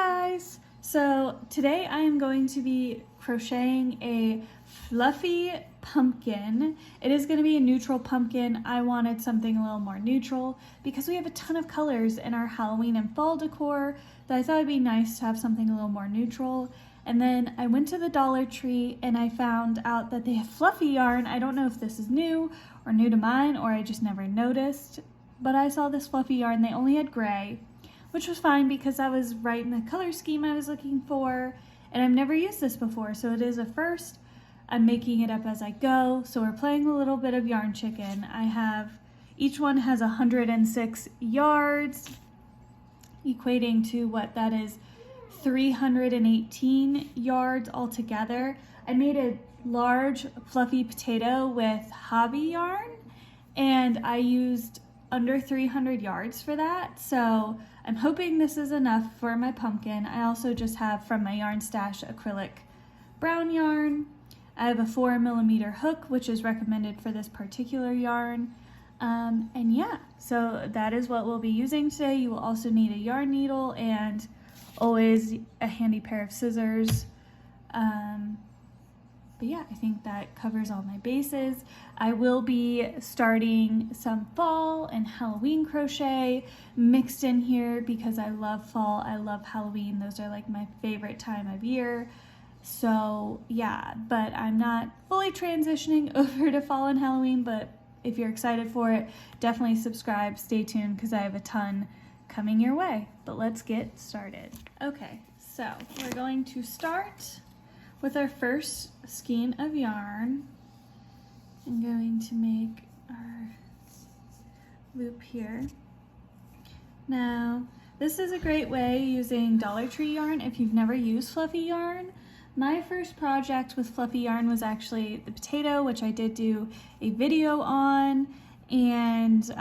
guys! So today I am going to be crocheting a fluffy pumpkin. It is going to be a neutral pumpkin. I wanted something a little more neutral because we have a ton of colors in our Halloween and fall decor that I thought it'd be nice to have something a little more neutral. And then I went to the Dollar Tree and I found out that they have fluffy yarn. I don't know if this is new or new to mine or I just never noticed, but I saw this fluffy yarn. They only had gray, which was fine because that was right in the color scheme I was looking for, and I've never used this before, so it is a first. I'm making it up as I go, so we're playing a little bit of yarn chicken. Each one has 106 yards, equating to what that is, 318 yards altogether. I made a large fluffy potato with hobby yarn, and I used under 300 yards for that, so I'm hoping this is enough for my pumpkin. I also just have from my yarn stash acrylic brown yarn. I have a 4mm hook, which is recommended for this particular yarn. And yeah, so that is what we'll be using today. You will also need a yarn needle and always a handy pair of scissors. But yeah, I think that covers all my bases. I will be starting some fall and Halloween crochet mixed in here because I love fall, I love Halloween. Those are like my favorite time of year. So yeah, but I'm not fully transitioning over to fall and Halloween, but if you're excited for it, definitely subscribe, stay tuned because I have a ton coming your way. But let's get started. Okay, so we're going to start with our first skein of yarn. I'm going to make our loop here. Now, this is a great way using Dollar Tree yarn if you've never used fluffy yarn. My first project with fluffy yarn was actually the potato, which I did do a video on, and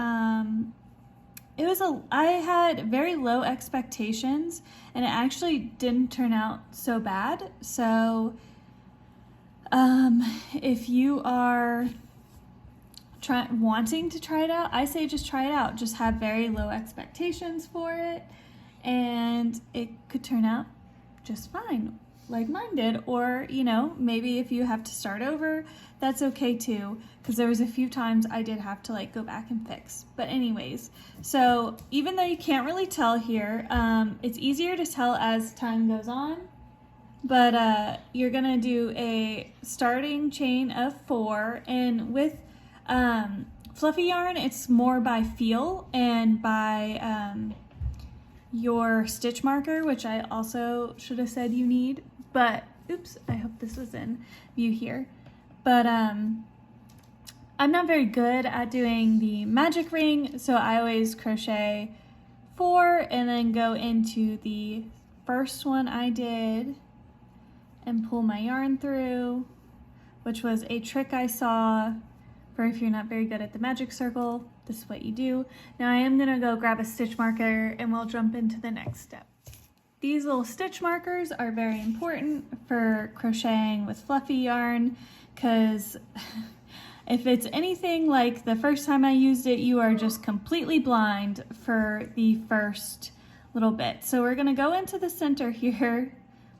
I had very low expectations and it actually didn't turn out so bad. So if you are wanting to try it out, I say just try it out. Just have very low expectations for it and it could turn out just fine like mine did. Or, you know, maybe if you have to start over, that's okay too, because there was a few times I did have to like go back and fix. But anyways, so even though you can't really tell here, it's easier to tell as time goes on, but you're gonna do a starting chain of 4, and with fluffy yarn it's more by feel and by your stitch marker, which I also should have said you need, but oops, I hope this was in view here. But I'm not very good at doing the magic ring, so I always crochet 4 and then go into the first one I did and pull my yarn through, which was a trick I saw for if you're not very good at the magic circle. This is what you do. Now I am gonna go grab a stitch marker and we'll jump into the next step. These little stitch markers are very important for crocheting with fluffy yarn, because if it's anything like the first time I used it, you are just completely blind for the first little bit. So we're gonna go into the center here,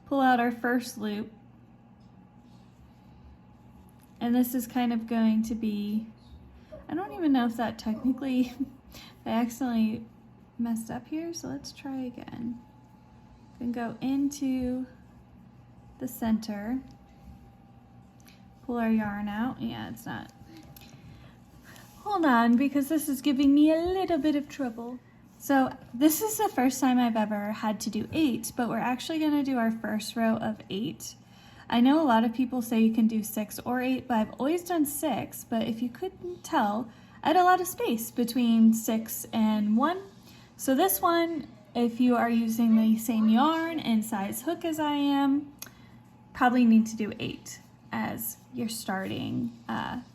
pull out our first loop, and this is kind of going to be, I don't even know if that technically, I accidentally messed up here, so let's try again. Then go into the center, pull our yarn out. Yeah, it's not. Hold on, because this is giving me a little bit of trouble. So this is the first time I've ever had to do 8, but we're actually gonna do our first row of 8. I know a lot of people say you can do 6 or 8, but I've always done 6, but if you couldn't tell, I had a lot of space between 6 and 1. So this one, if you are using the same yarn and size hook as I am, probably need to do 8 as you're starting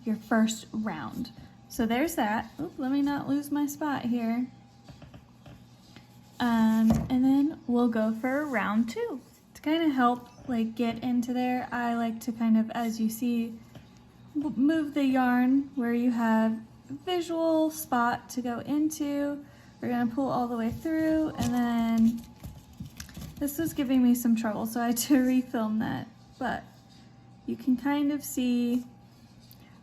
your first round. So there's that. Oop, let me not lose my spot here. And then we'll go for round 2. To kind of help like get into there, I like to kind of, as you see, move the yarn where you have a visual spot to go into. We're gonna pull all the way through and then This was giving me some trouble, so I had to refilm that, but you can kind of see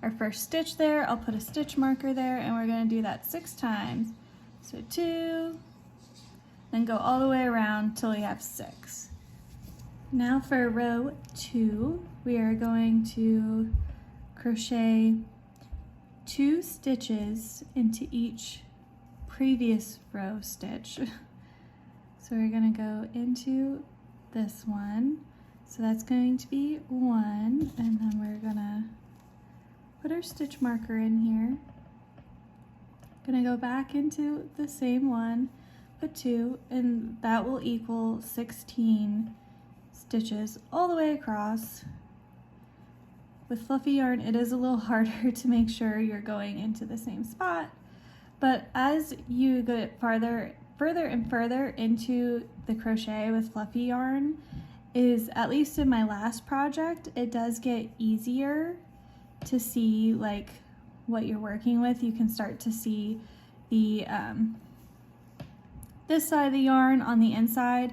our first stitch there. I'll put a stitch marker there, and we're going to do that 6 times. So 2, then go all the way around till we have 6. Now for row 2, we are going to crochet 2 stitches into each previous row stitch. So we're going to go into this one. So that's going to be 1, and then we're going to put our stitch marker in here. Going to go back into the same one, put 2, and that will equal 16 stitches all the way across. With fluffy yarn, it is a little harder to make sure you're going into the same spot, but as you get further and further into the crochet with fluffy yarn, at least in my last project, it does get easier to see like what you're working with. You can start to see the this side of the yarn on the inside,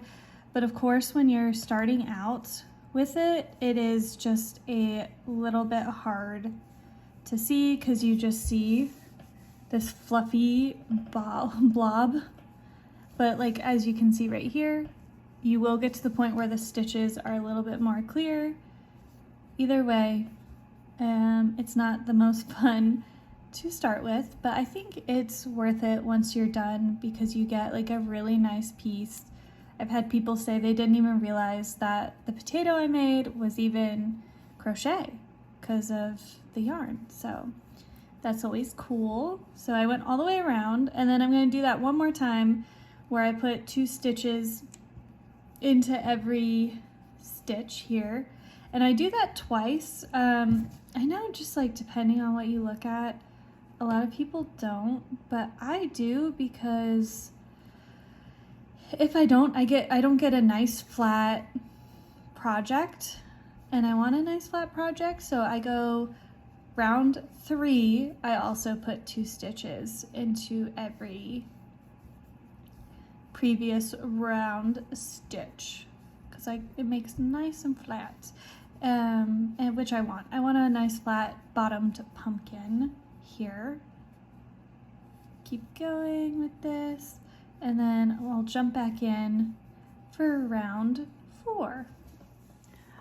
but of course when you're starting out with it, it is just a little bit hard to see because you just see this fluffy blob. But like as you can see right here, you will get to the point where the stitches are a little bit more clear. Either way, it's not the most fun to start with, but I think it's worth it once you're done because you get like a really nice piece. I've had people say they didn't even realize that the potato I made was even crochet because of the yarn. So that's always cool. So I went all the way around, and then I'm going to do that one more time where I put 2 stitches into every stitch here. And I do that twice. I know just like depending on what you look at, a lot of people don't, but I do because if I don't, I don't get a nice flat project, and I want a nice flat project, so I go round 3, I also put 2 stitches into every previous round stitch because it makes nice and flat, and which I want a nice flat bottomed pumpkin here. Keep going with this, and then I'll jump back in for round 4.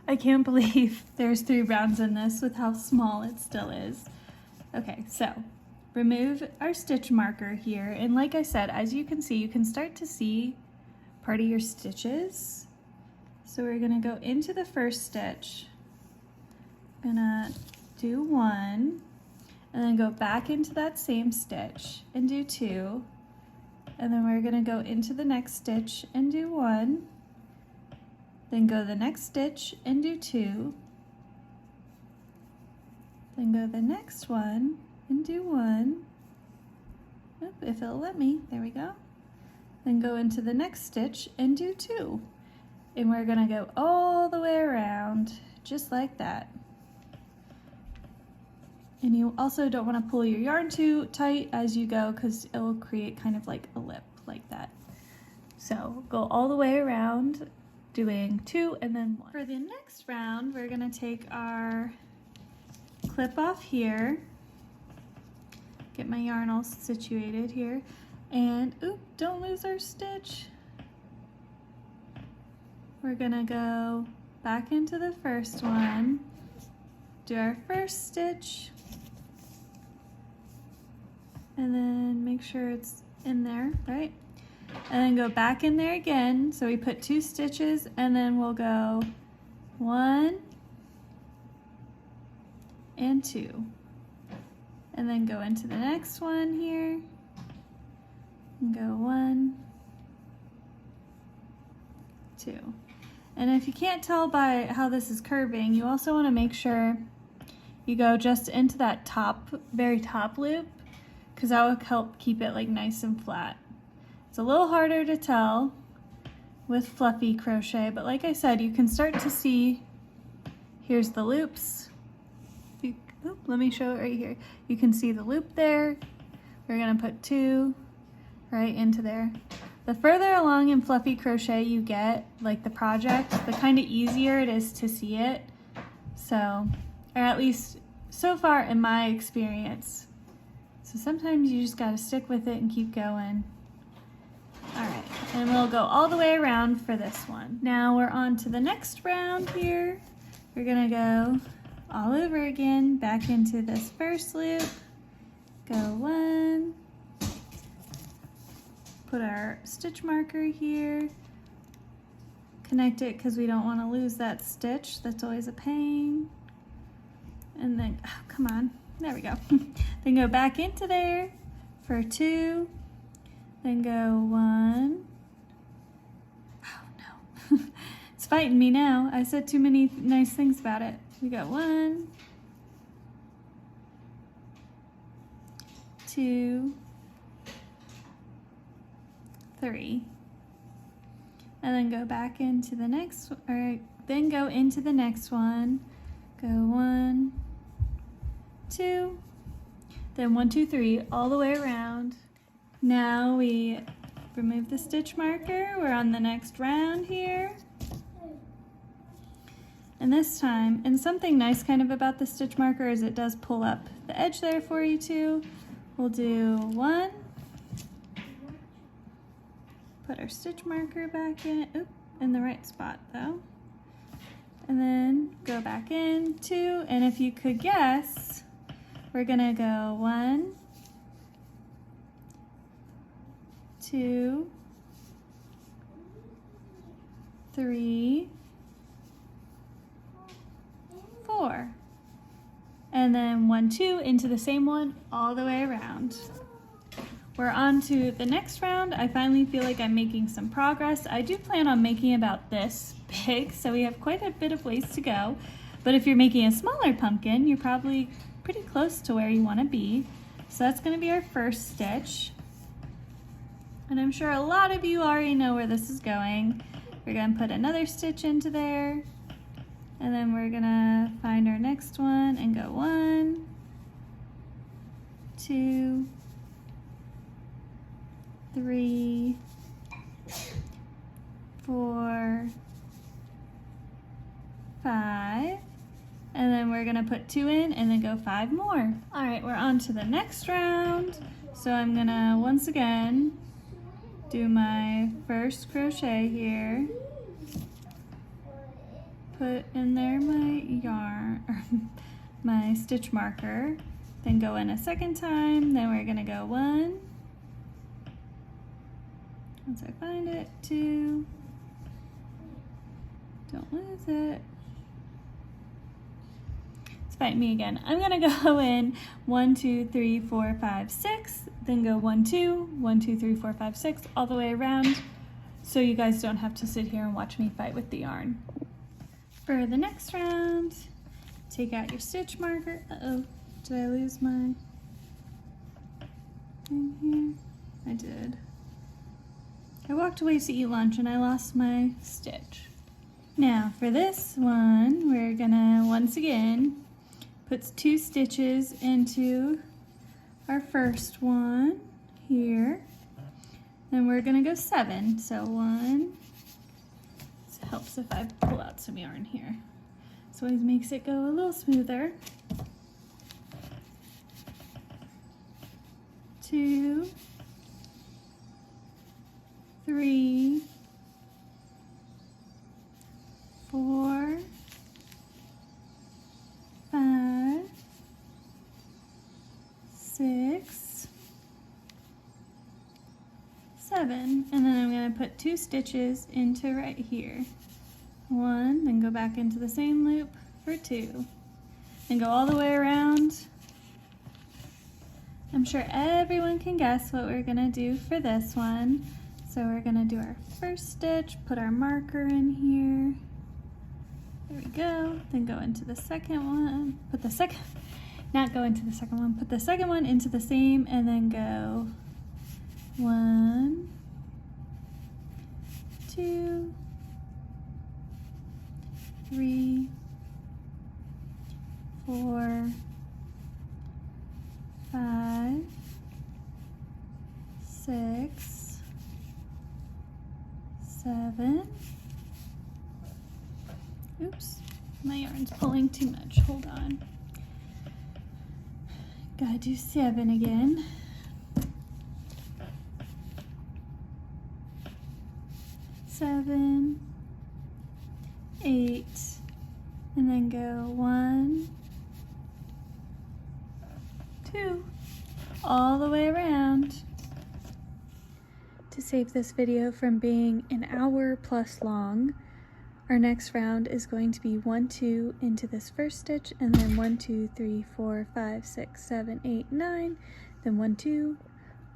I can't believe there's 3 rounds in this with how small it still is. Okay, so remove our stitch marker here, and like I said, as you can see, you can start to see part of your stitches. So we're gonna go into the first stitch, gonna do 1, and then go back into that same stitch and do 2, and then we're gonna go into the next stitch and do 1, then go the next stitch and do 2, then go the next one and do 1. Oop, if it'll let me, there we go. Then go into the next stitch and do 2. And we're gonna go all the way around, just like that. And you also don't wanna pull your yarn too tight as you go because it will create kind of like a lip like that. So go all the way around, doing 2 and then 1. For the next round, we're gonna take our clip off here, get my yarn all situated here, and oop, don't lose our stitch. We're gonna go back into the first one, do our first stitch, and then make sure it's in there, right? And then go back in there again. So we put 2 stitches, and then we'll go 1 and 2. And then go into the next one here, and go 1, 2. And if you can't tell by how this is curving, you also want to make sure you go just into that very top loop, because that will help keep it like nice and flat. It's a little harder to tell with fluffy crochet, but like I said, you can start to see, here's the loops. Let me show it right here. You can see the loop there. We're gonna put 2 right into there. The further along in fluffy crochet you get, like the project, the kind of easier it is to see it. So, or at least so far in my experience. So sometimes you just gotta stick with it and keep going. All right, and we'll go all the way around for this one. Now we're on to the next round here. We're gonna go all over again, back into this first loop. Go one. Put our stitch marker here. Connect it because we don't want to lose that stitch. That's always a pain. And then, oh, come on, there we go. Then go back into there for 2. Then go 1. Oh no, it's fighting me now. I said too many nice things about it. We got 1, 2, 3. And then go back into the next, or then go into the next one. Go 1, 2, then 1, 2, 3, all the way around. Now we remove the stitch marker. We're on the next round here. And this time, and something nice kind of about the stitch marker is it does pull up the edge there for you too. We'll do 1. Put our stitch marker back in, in the right spot though. And then go back in 2, and if you could guess, we're gonna go 1, 2, 3, 4. And then 1, 2 into the same one all the way around. We're on to the next round. I finally feel like I'm making some progress. I do plan on making about this big, so we have quite a bit of ways to go. But if you're making a smaller pumpkin, you're probably pretty close to where you want to be. So that's going to be our first stitch. And I'm sure a lot of you already know where this is going. We're going to put another stitch into there. And then we're going to find our next one and go 1, 2, 3, 4, 5, and then we're gonna put 2 in and then go 5 more. All right, we're on to the next round. So I'm gonna once again do my first crochet here, put in there my yarn, or my stitch marker, then go in a second time, then we're gonna go 1, once I find it, 2, don't lose it. It's fighting me again. I'm gonna go in 1, 2, 3, 4, 5, 6, then go 1, 2, 1, 2, 3, 4, 5, 6, all the way around, so you guys don't have to sit here and watch me fight with the yarn. For the next round, take out your stitch marker. Uh-oh, did I lose my thing here? I did. I walked away to eat lunch and I lost my stitch. Now for this one, we're gonna once again put 2 stitches into our first one here. Then we're gonna go 7. So 1, it helps if I pull out some yarn here. This always makes it go a little smoother. 2, 3, 4, 5, 6, 7, and then I'm going to put 2 stitches into right here. 1, then go back into the same loop for 2, and go all the way around. I'm sure everyone can guess what we're going to do for this one. So we're going to do our first stitch, put our marker in here. There we go. Then go into the second one. Put the second, not go into the second one, put the second one into the same, and then go 1, 2, 3, 4, 5, 6, 7. Oops, my yarn's pulling too much. Hold on. Gotta do 7 again. 7, 8, and then go 1, 2, all the way around. To save this video from being an hour plus long, our next round is going to be 1, 2 into this first stitch, and then 1, 2, 3, 4, 5, 6, 7, 8, 9, then 1, 2,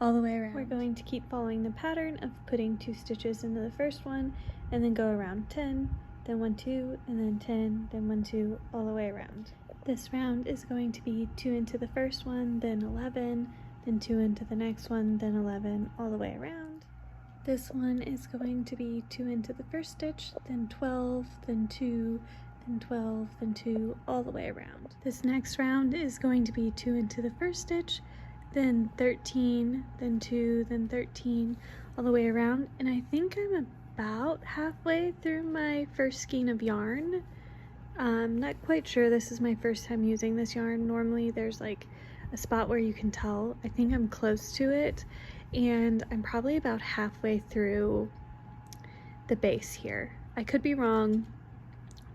all the way around. We're going to keep following the pattern of putting 2 stitches into the first one, and then go around 10, then 1, 2, and then 10, then 1, 2, all the way around. This round is going to be 2 into the first one, then 11, then 2 into the next one, then 11, all the way around. This one is going to be 2 into the first stitch, then 12, then 2, then 12, then 2, all the way around. This next round is going to be 2 into the first stitch, then 13, then 2, then 13, all the way around. And I think I'm about halfway through my first skein of yarn. I'm not quite sure. This is my first time using this yarn. Normally there's like a spot where you can tell. I think I'm close to it, and I'm probably about halfway through the base here. I could be wrong.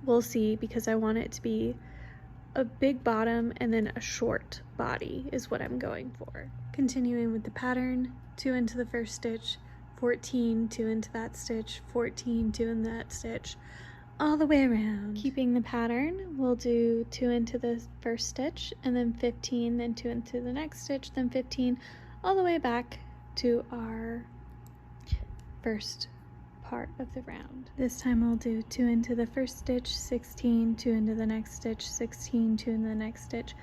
We'll see, because I want it to be a big bottom and then a short body is what I'm going for. Continuing with the pattern, 2 into the first stitch, 14, 2 into that stitch, 14, 2 in that stitch, all the way around. Keeping the pattern, we'll do 2 into the first stitch, and then 15, then 2 into the next stitch, then 15, all the way back to our first part of the round. This time we'll do 2 into the first stitch, 16, 2 into the next stitch, 16, 2 into the next stitch,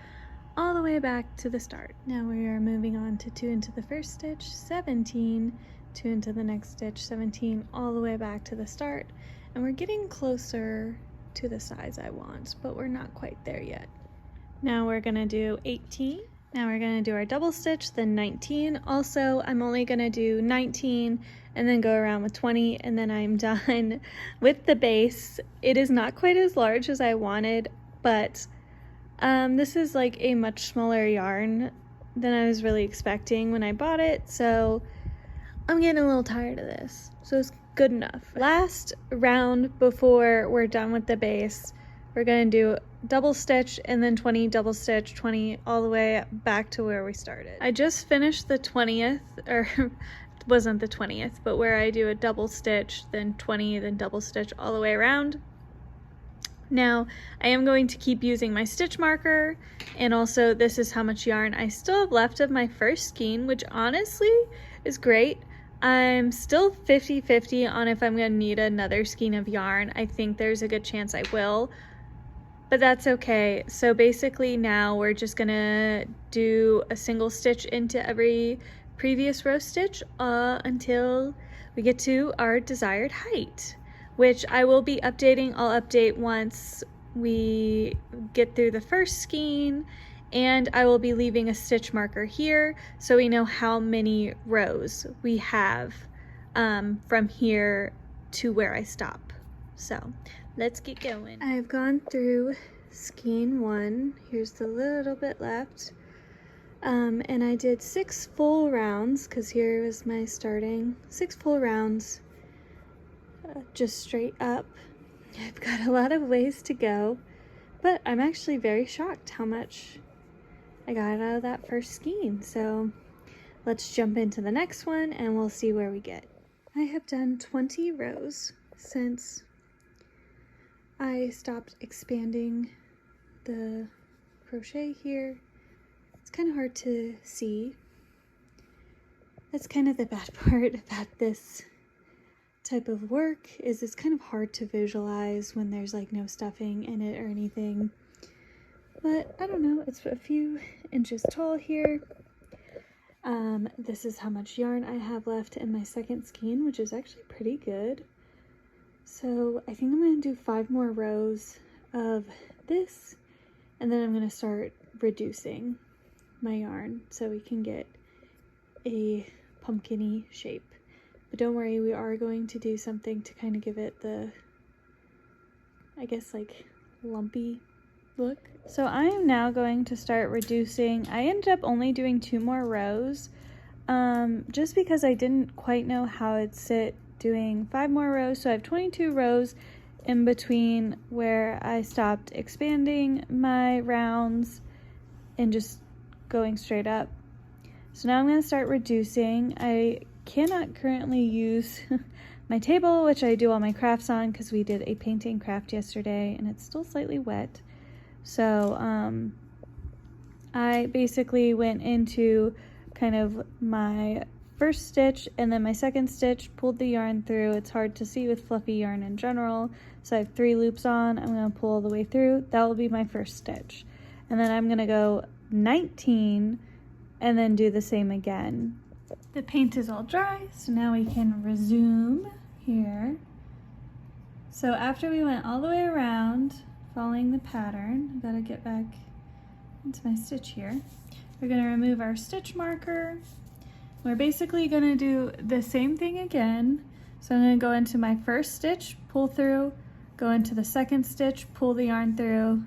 all the way back to the start. Now we are moving on to 2 into the first stitch, 17, 2 into the next stitch, 17, all the way back to the start. And we're getting closer to the size I want, but we're not quite there yet. Now we're gonna do 18. Now we're gonna do our double stitch, then 19. Also, I'm only gonna do 19 and then go around with 20, and then I'm done with the base. It is not quite as large as I wanted, but this is like a much smaller yarn than I was really expecting when I bought it, so I'm getting a little tired of this. So it's good enough. Last round before we're done with the base, we're gonna do double stitch and then 20, double stitch, 20, all the way back to where we started. I just finished the 20th, or it wasn't the 20th, but where I do a double stitch, then 20, then double stitch all the way around. Now I am going to keep using my stitch marker, and also this is how much yarn I still have left of my first skein, which honestly is great. I'm still 50-50 on if I'm gonna need another skein of yarn. I think there's a good chance I will, but that's okay. So basically now we're just gonna do a single stitch into every previous row stitch until we get to our desired height, which I will be updating. I'll update once we get through the first skein, and I will be leaving a stitch marker here so we know how many rows we have from here to where I stop. So let's get going. I've gone through skein 1. Here's the little bit left. And I did 6 full rounds, because here was my starting. 6 full rounds, just straight up. I've got a lot of ways to go, but I'm actually very shocked how much I got out of that first skein. So let's jump into the next one and we'll see where we get. I have done 20 rows since I stopped expanding the crochet here. It's kind of hard to see. That's kind of the bad part about this type of work, is it's kind of hard to visualize when there's like no stuffing in it or anything. But I don't know, it's a few inches tall here. This is how much yarn I have left in my second skein, which is actually pretty good. So I think I'm going to do 5 more rows of this, and then I'm going to start reducing my yarn so we can get a pumpkin-y shape. But don't worry, we are going to do something to kind of give it the, I guess, like lumpy look. So I am now going to start reducing. I ended up only doing 2 more rows, just because I didn't quite know how it'd sit doing 5 more rows. So I have 22 rows in between where I stopped expanding my rounds and just going straight up. So now I'm going to start reducing. I cannot currently use my table, which I do all my crafts on because we did a painting craft yesterday and it's still slightly wet. So I basically went into kind of my first stitch and then my second stitch, pulled the yarn through. It's hard to see with fluffy yarn in general. So I have 3 loops on. I'm going to pull all the way through. That will be my first stitch. And then I'm going to go 19 and then do the same again. The paint is all dry, so now we can resume here. So after we went all the way around, following the pattern, I gotta get back into my stitch here. We're gonna remove our stitch marker. We're basically gonna do the same thing again. So I'm gonna go into my first stitch, pull through, go into the second stitch, pull the yarn through,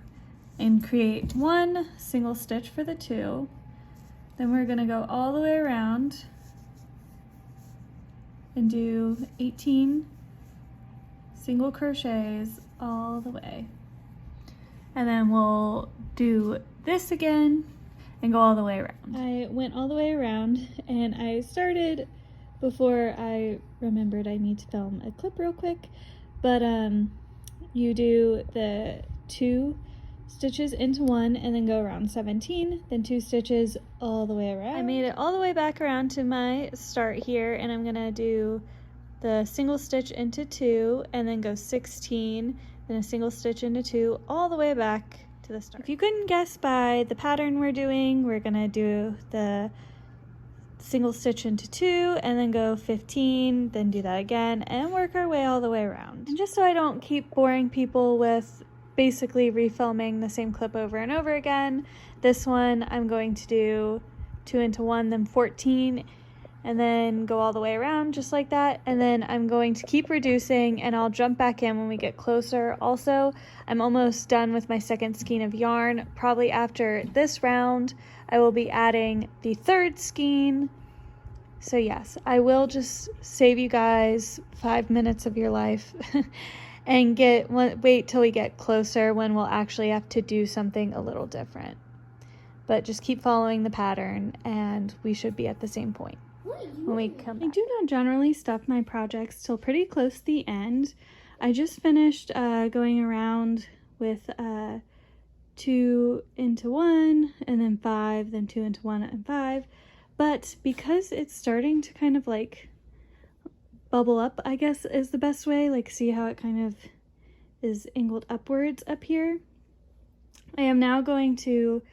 and create 1 single stitch for the 2. Then we're gonna go all the way around and do 18 single crochets all the way. And then we'll do this again and go all the way around. I went all the way around and I started before I remembered I need to film a clip real quick, but you do the 2 stitches into 1 and then go around 17, then 2 stitches all the way around. I made it all the way back around to my start here, and I'm gonna do the single stitch into 2 and then go 16, then a single stitch into 2 all the way back to the start. If you couldn't guess by the pattern we're doing, we're gonna do the single stitch into 2 and then go 15, then do that again and work our way all the way around. And just so I don't keep boring people with basically refilming the same clip over and over again, this one I'm going to do 2 into 1, then 14, and then go all the way around just like that. And then I'm going to keep reducing and I'll jump back in when we get closer. Also, I'm almost done with my second skein of yarn. Probably after this round I will be adding the 3rd skein. So yes, I will just save you guys 5 minutes of your life and wait till we get closer when we'll actually have to do something a little different. But just keep following the pattern and we should be at the same point when we come back. I do not generally stuff my projects till pretty close to the end. I just finished going around with 2 into 1 and then 5, then 2 into 1 and 5. But because it's starting to kind of like bubble up, I guess is the best way, like see how it kind of is angled upwards up here. I am now going to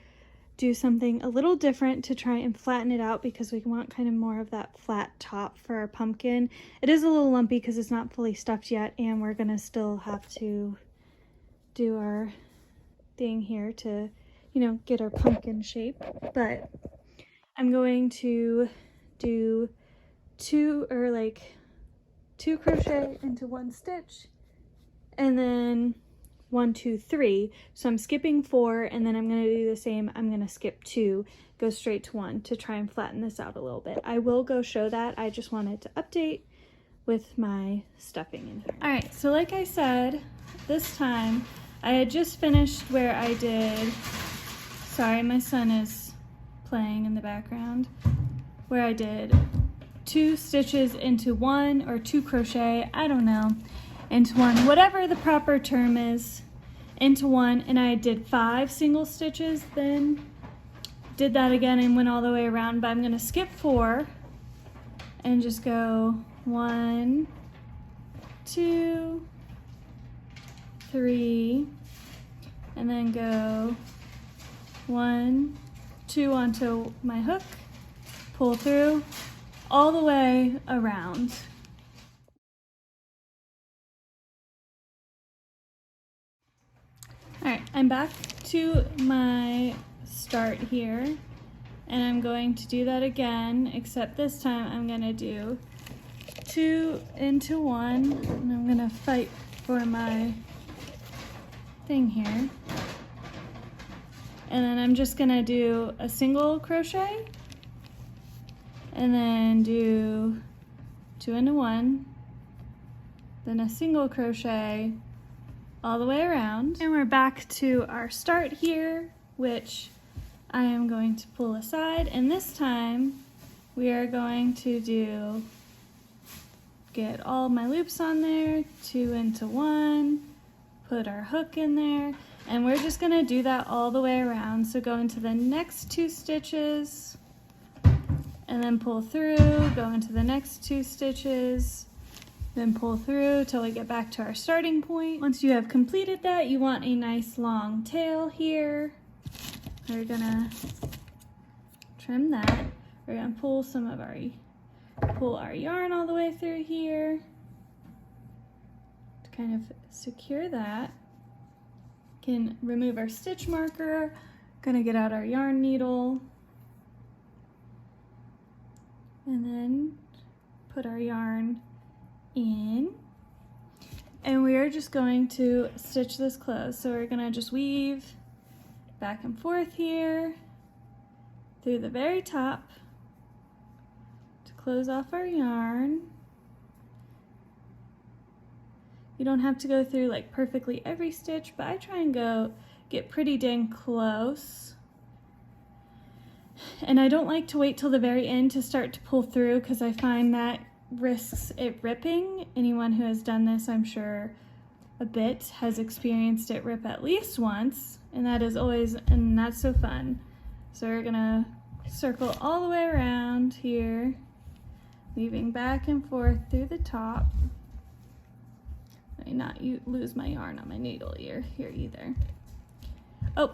do something a little different to try and flatten it out because we want kind of more of that flat top for our pumpkin. It is a little lumpy because it's not fully stuffed yet and we're gonna still have to do our thing here to, you know, get our pumpkin shape. But I'm going to do 2 crochet into 1 stitch and then 1, 2, 3. So I'm skipping 4 and then I'm going to do the same. I'm going to skip 2, go straight to 1 to try and flatten this out a little bit. I will go show that. I just wanted to update with my stuffing in here. All right, so like I said, this time I had just finished where I did, sorry, my son is playing in the background, where I did 2 stitches into 1 or 2 crochet, I don't know, into 1, whatever the proper term is, into 1, and I did 5 single stitches, then did that again and went all the way around. But I'm going to skip 4 and just go 1, 2, 3, and then go 1, 2 onto my hook, pull through all the way around. All right, I'm back to my start here, and I'm going to do that again, except this time I'm gonna do 2 into 1, and I'm gonna fight for my thing here. And then I'm just gonna do a single crochet and then do 2 into 1, then a single crochet all the way around. And we're back to our start here, which I am going to pull aside, and this time we are going to get all my loops on there, 2 into 1, put our hook in there, and we're just gonna do that all the way around. So go into the next 2 stitches and then pull through, go into the next 2 stitches, then pull through till we get back to our starting point. Once you have completed that, you want a nice long tail here. We're gonna trim that. We're gonna pull our yarn all the way through here to kind of secure that. Can remove our stitch marker. Gonna get out our yarn needle and then put our yarn in, and we are just going to stitch this closed. So we're gonna just weave back and forth here through the very top to close off our yarn. You don't have to go through like perfectly every stitch, but I try and get pretty dang close. And I don't like to wait till the very end to start to pull through, because I find that risks it ripping. Anyone who has done this, I'm sure a bit, has experienced it rip at least once, and that is always not so fun. So we're gonna circle all the way around here, weaving back and forth through the top. Let me not lose my yarn on my needle here either. Oh,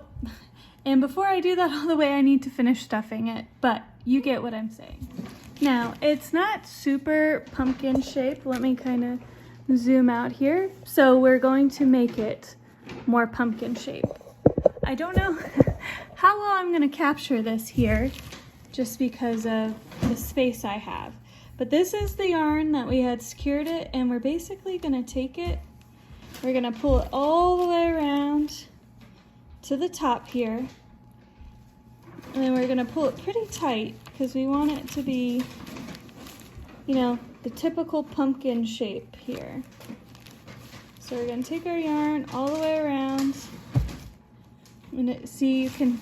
and before I do that all the way, I need to finish stuffing it, but you get what I'm saying. Now, it's not super pumpkin shaped. Let me kind of zoom out here. So we're going to make it more pumpkin shaped. I don't know how well I'm gonna capture this here, just because of the space I have. But this is the yarn that we had secured it, and we're basically gonna take it, we're gonna pull it all the way around to the top here, and then we're gonna pull it pretty tight because we want it to be, you know, the typical pumpkin shape here. So we're gonna take our yarn all the way around, and you can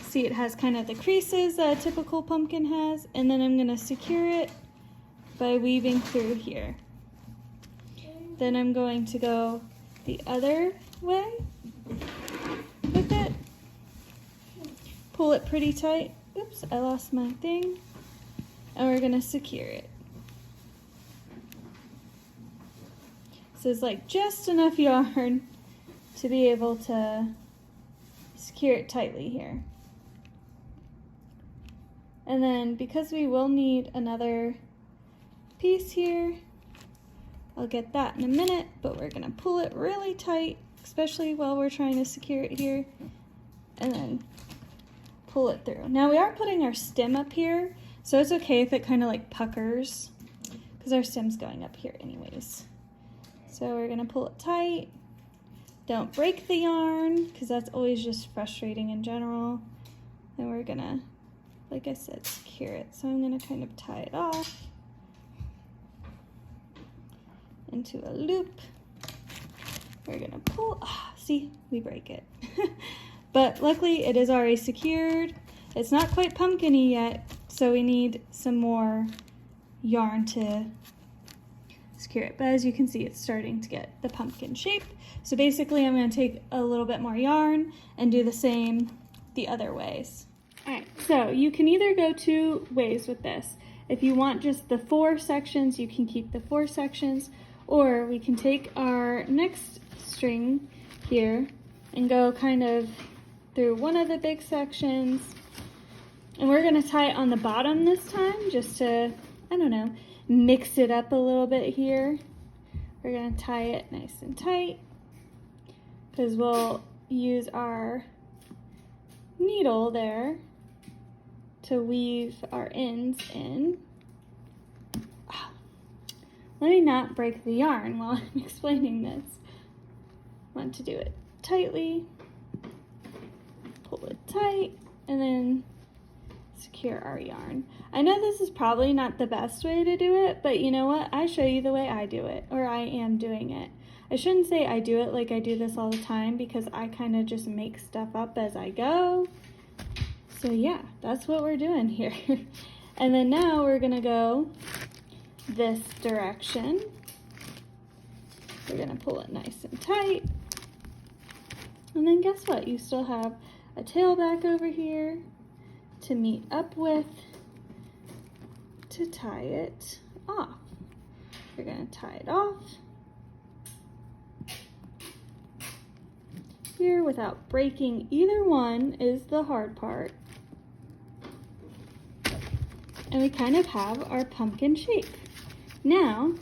see it has kind of the creases that a typical pumpkin has, and then I'm gonna secure it by weaving through here. Then I'm going to go the other way with it. Pull it pretty tight. Oops, I lost my thing. And we're gonna secure it. So it's like just enough yarn to be able to secure it tightly here. And then because we will need another piece here, I'll get that in a minute, but we're gonna pull it really tight, especially while we're trying to secure it here, and then pull it through. Now we are putting our stem up here, so it's okay if it kind of like puckers, because our stem's going up here anyways. So we're gonna pull it tight. Don't break the yarn, because that's always just frustrating in general. And we're gonna, like I said, secure it. So I'm gonna kind of tie it off into a loop. We're gonna pull, see, we break it. But luckily it is already secured. It's not quite pumpkin-y yet, so we need some more yarn to secure it. But as you can see, it's starting to get the pumpkin shape. So basically I'm gonna take a little bit more yarn and do the same the other ways. All right, so you can either go 2 ways with this. If you want just the 4 sections, you can keep the 4 sections, or we can take our next string here and go kind of through one of the big sections, and we're gonna tie it on the bottom this time, just to, I don't know, mix it up a little bit here. We're gonna tie it nice and tight, because we'll use our needle there to weave our ends in. let me not break the yarn while I'm explaining this. I want to do it tightly, pull it tight, and then secure our yarn. I know this is probably not the best way to do it, but you know what? I show you the way I do it, or I am doing it. I shouldn't say I do it like I do this all the time, because I kind of just make stuff up as I go. So yeah, that's what we're doing here. And then now we're gonna go this direction. We're gonna pull it nice and tight. And then guess what? You still have a tail back over here to meet up with to tie it off. We're gonna tie it off here without breaking either one is the hard part. And we kind of have our pumpkin shape. Now,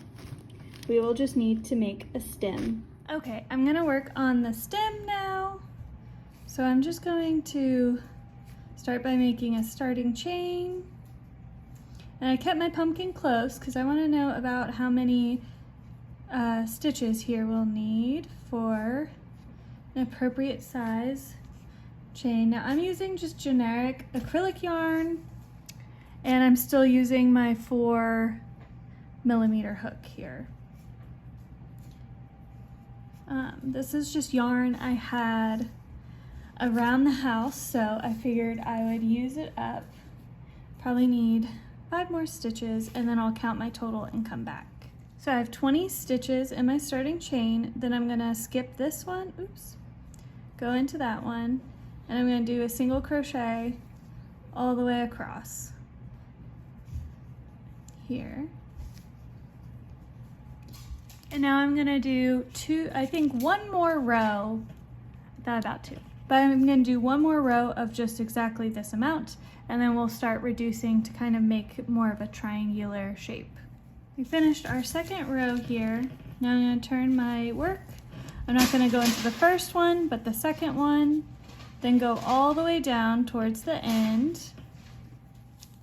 we will just need to make a stem. Okay, I'm gonna work on the stem now. So I'm just going to start by making a starting chain. And I kept my pumpkin close because I want to know about how many stitches here we'll need for an appropriate size chain. Now I'm using just generic acrylic yarn, and I'm still using my 4mm hook here. This is just yarn I had around the house, so I figured I would use it up. Probably need 5 more stitches, and then I'll count my total and come back. So I have 20 stitches in my starting chain. Then I'm gonna skip this one, oops, go into that one, and I'm gonna do a single crochet all the way across here. And now I'm gonna do one more row, I thought about 2, but I'm gonna do one more row of just exactly this amount, and then we'll start reducing to kind of make more of a triangular shape. We finished our second row here. Now I'm gonna turn my work. I'm not gonna go into the first one, but the second one, then go all the way down towards the end.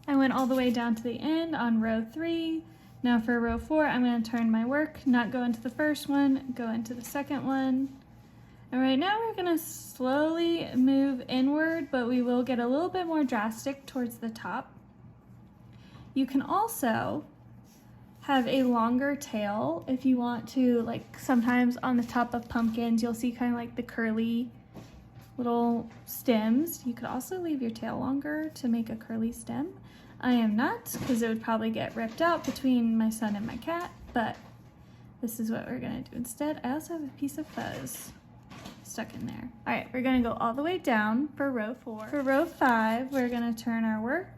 I went all the way down to the end on row 3. Now for row 4, I'm gonna turn my work, not go into the first one, go into the second one. And right now we're gonna slowly move inward, but we will get a little bit more drastic towards the top. You can also have a longer tail if you want to, like sometimes on the top of pumpkins, you'll see kind of like the curly little stems. You could also leave your tail longer to make a curly stem. I am not, because it would probably get ripped out between my son and my cat, but this is what we're gonna do instead. I also have a piece of fuzz stuck in there. All right, we're gonna go all the way down for row 4. For row 5, we're gonna turn our work.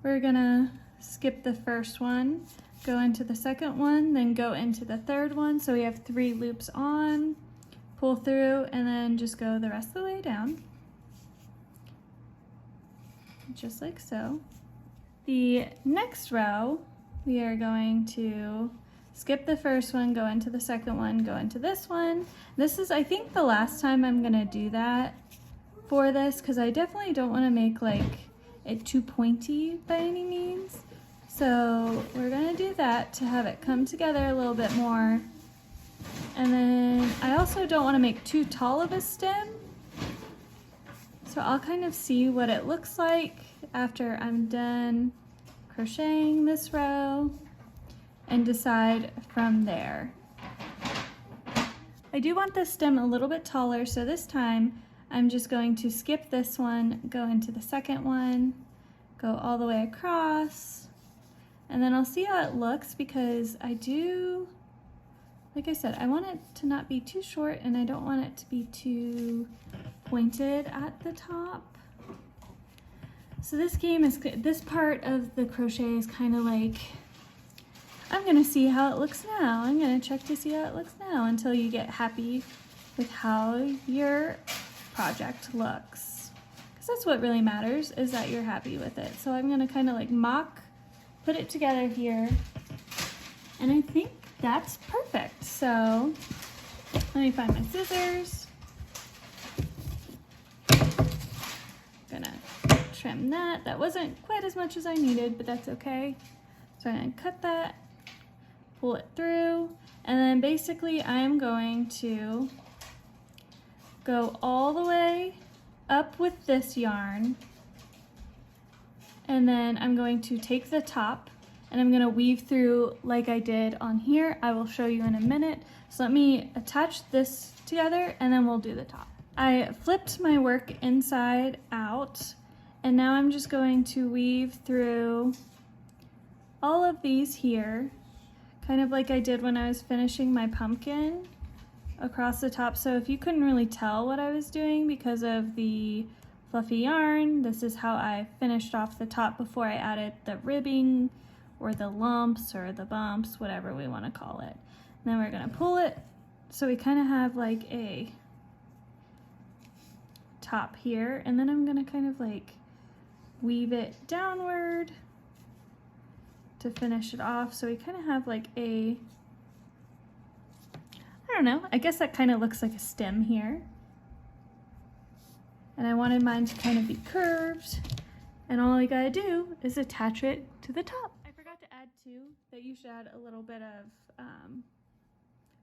We're gonna skip the first one, go into the second one, then go into the third one. So we have 3 loops on, pull through, and then just go the rest of the way down. Just like so. The next row, we are going to skip the first one, go into the second one, go into this one. This is, I think, the last time I'm gonna do that for this, because I definitely don't want to make like it too pointy by any means. So we're gonna do that to have it come together a little bit more. And then I also don't want to make too tall of a stem. So I'll kind of see what it looks like after I'm done crocheting this row and decide from there. I do want the stem a little bit taller, so this time I'm just going to skip this one, go into the second one, go all the way across, and then I'll see how it looks, because I do, like I said, I want it to not be too short and I don't want it to be too pointed at the top. So this part of the crochet is kind of like, I'm gonna see how it looks now. I'm gonna check to see how it looks now until you get happy with how your project looks. Because that's what really matters, is that you're happy with it. So I'm gonna kind of like put it together here. And I think that's perfect. So let me find my scissors. Gonna trim that. That wasn't quite as much as I needed, but that's okay. So I'm gonna cut that pull it through, and then basically I'm going to go all the way up with this yarn, and then I'm going to take the top and I'm going to weave through like I did on here. I will show you in a minute. So let me attach this together and then we'll do the top. I flipped my work inside out, and now I'm just going to weave through all of these here, kind of like I did when I was finishing my pumpkin across the top. So if you couldn't really tell what I was doing because of the fluffy yarn, this is how I finished off the top before I added the ribbing or the lumps or the bumps, whatever we want to call it. And then we're going to pull it so we kind of have like a top here, and then I'm going to kind of like weave it downward to finish it off, so we kind of have like a, I don't know, I guess that kind of looks like a stem here. And I wanted mine to kind of be curved, and all I gotta do is attach it to the top. I forgot to add too that you should add a little bit of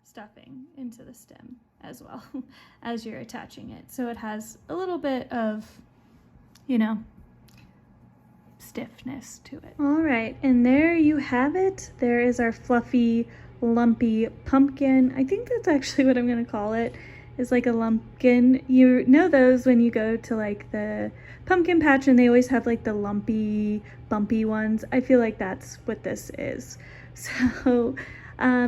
stuffing into the stem as well as you're attaching it, so it has a little bit of, you know, stiffness to it. All right, and there you have it. There is our fluffy, lumpy pumpkin. I think that's actually what I'm gonna call it. It's like a lumpkin. You know those when you go to like the pumpkin patch and they always have like the lumpy, bumpy ones. I feel like that's what this is. So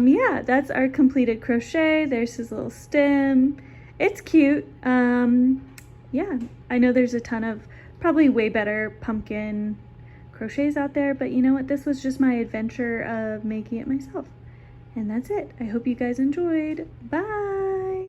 yeah, that's our completed crochet. There's his little stem. It's cute. Yeah, I know there's a ton of probably way better pumpkin crochets out there, but you know what? This was just my adventure of making it myself. And that's it. I hope you guys enjoyed. Bye!